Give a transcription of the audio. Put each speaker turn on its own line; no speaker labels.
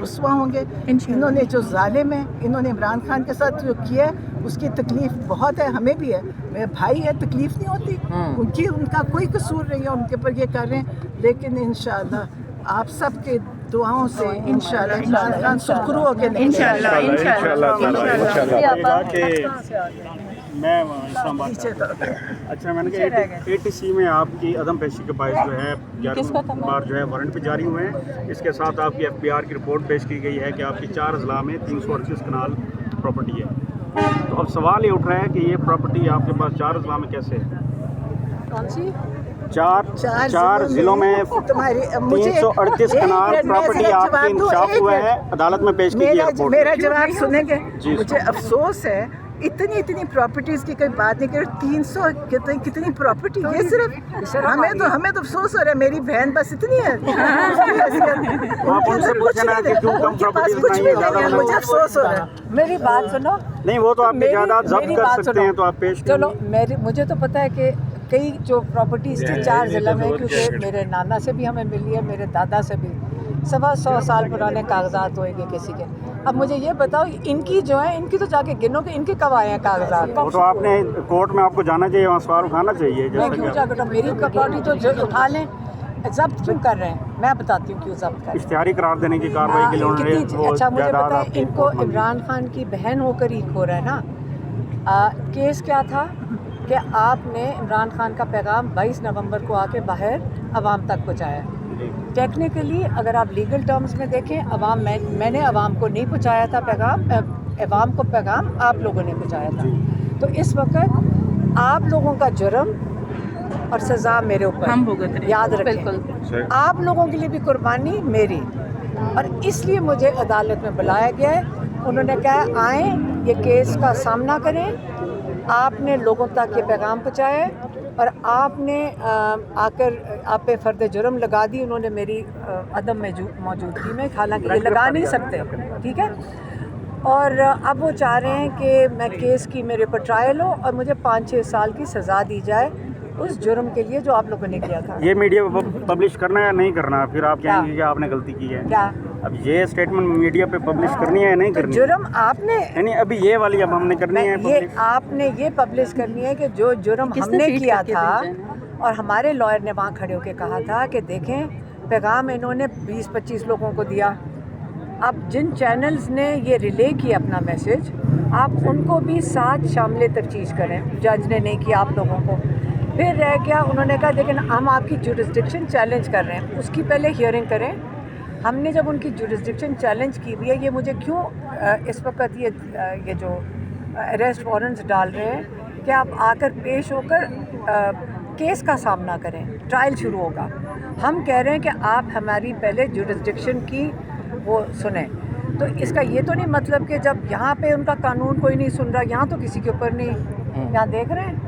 رسوا ہوں گے. انہوں نے جو ظالم ہیں, انہوں نے عمران خان کے ساتھ جو کیا ہے اس کی تکلیف بہت ہے, ہمیں بھی ہے. میرے بھائی ہے, تکلیف نہیں ہوتی ان کا کوئی قصور نہیں ہے, ان کے اوپر یہ کر رہے ہیں. لیکن انشاءاللہ آپ سب کے دعاؤں سے انشاءاللہ عمران خان سرخرو ہو کے
انشاءاللہ میں اسلام آباد. اچھا, میں نے کہا ATC میں آپ کی عدم پیشی کے باعث جو ہے 11 بار جو ہے وارنٹ پہ جاری ہوئے ہیں. اس کے ساتھ آپ کی FBR کی رپورٹ پیش کی گئی ہے کہ آپ کی 4 اضلاع میں 338 کنال پراپرٹی ہے. تو اب سوال یہ اٹھ رہا ہے کہ یہ پراپرٹی آپ کے پاس 4 اضلاع میں کیسے ہے؟
کون سی؟
4 ضلعوں میں 338 کنال پراپرٹی آپ کی انکشاف ہوا ہے, عدالت میں پیش کی گئی.
میرا جواب سنیں گے. مجھے افسوس ہے اتنی پراپرٹیز کی کوئی بات نہیں کر. 300 کتنی پراپرٹی, یہ صرف ہمیں تو افسوس ہو رہا ہے. میری بہن بس اتنی ہے,
آپ ان سے پوچھنا کہ کیوں کم پراپرٹیز بنائی ہیں.
مجھے افسوس ہو رہا ہے.
میری بات سنو.
نہیں, وہ تو آپ کی جائیداد ضبط کر سکتے ہیں, تو آپ پیش کریں.
چلو, مجھے تو پتہ ہے کہ کئی جو پراپرٹیز تھی 4 ضلع میں, کیونکہ میرے نانا سے بھی ہمیں ملی ہے, میرے دادا سے بھی 100 سال پرانے کاغذات ہوئیں گے کسی کے. اب مجھے یہ بتاؤ, ان کی جو ہے, ان کی تو جا کے گنو کہ ان کے کب آئے ہیں کاغذات.
وہ تو آپ نے کورٹ میں آپ کو جانا چاہیے, وہاں سوال اٹھانا چاہیے.
میں کیوں جا کر, میری پراپرٹی تو اٹھا لیں. ضبط کیوں کر رہے ہیں, میں بتاتی ہوں کیوں ضبط کر رہے ہیں.
اشتہاری قرار دینے کی کارروائی کے لیے.
اچھا, مجھے پتا ہے ان کو عمران خان کی بہن ہو کر ہی ہو رہا ہے نا. کیس کیا تھا کہ آپ نے عمران خان کا پیغام 22 نومبر کو آ کے باہر عوام تک پہنچایا. ٹیکنیکلی اگر آپ لیگل ٹرمز میں دیکھیں, میں نے عوام کو نہیں پہنچایا تھا پیغام, عوام کو پیغام آپ لوگوں نے پہنچایا تھا. تو اس وقت آپ لوگوں کا جرم اور سزا میرے اوپر, یاد رکھیں. آپ لوگوں کے لیے بھی قربانی میری, اور اس لیے مجھے عدالت میں بلایا گیا ہے. انہوں نے کہا آئیں, یہ کیس کا سامنا کریں. آپ نے لوگوں تک یہ پیغام پہنچایا ہے, اور آپ نے آ کر آپ پہ فرد جرم لگا دی. انہوں نے میری عدم موجودگی میں, حالانکہ یہ لگا نہیں سکتے, ٹھیک ہے. اور اب وہ چاہ رہے ہیں کہ میں کیس کی میرے پر ٹرائل ہو اور مجھے 5-6 سال کی سزا دی جائے اس جرم کے لیے جو آپ لوگوں نے کیا تھا.
یہ میڈیا پبلش کرنا ہے یا نہیں کرنا؟ پھر آپ کہیں گے کہ آپ نے غلطی کی ہے.
کیا
اب یہ اسٹیٹمنٹ میڈیا پہ پبلش کرنی ہے یا نہیں کرنی؟
جرم آپ نے,
یعنی ابھی یہ والی اب ہم نے کرنی ہے,
یہ آپ نے یہ پبلش کرنی ہے کہ جو جرم ہم نے کیا تھا. اور ہمارے لائر نے وہاں کھڑے ہو کے کہا تھا کہ دیکھیں پیغام انہوں نے 20-25 لوگوں کو دیا. اب جن چینلز نے یہ ریلے کیا اپنا میسج, آپ ان کو بھی ساتھ شامل تفتیش کریں. جج نے نہیں کیا آپ لوگوں کو. پھر رہ گیا, انہوں نے کہا دیکھیں ہم آپ کی جورسڈکشن چیلنج کر رہے ہیں, اس کی پہلے ہیئرنگ کریں. ہم نے جب ان کی جورسڈکشن چیلنج کی ہوئی ہے, یہ مجھے کیوں اس وقت یہ جو اریسٹ وارنٹس ڈال رہے ہیں کہ آپ آ کر پیش ہو کر کیس کا سامنا کریں, ٹرائل شروع ہوگا. ہم کہہ رہے ہیں کہ آپ ہماری پہلے جورسڈکشن کی وہ سنیں. تو اس کا یہ تو نہیں مطلب کہ جب یہاں پہ ان کا قانون کوئی نہیں سن رہا, یہاں تو کسی کے اوپر نہیں, یہاں دیکھ رہے ہیں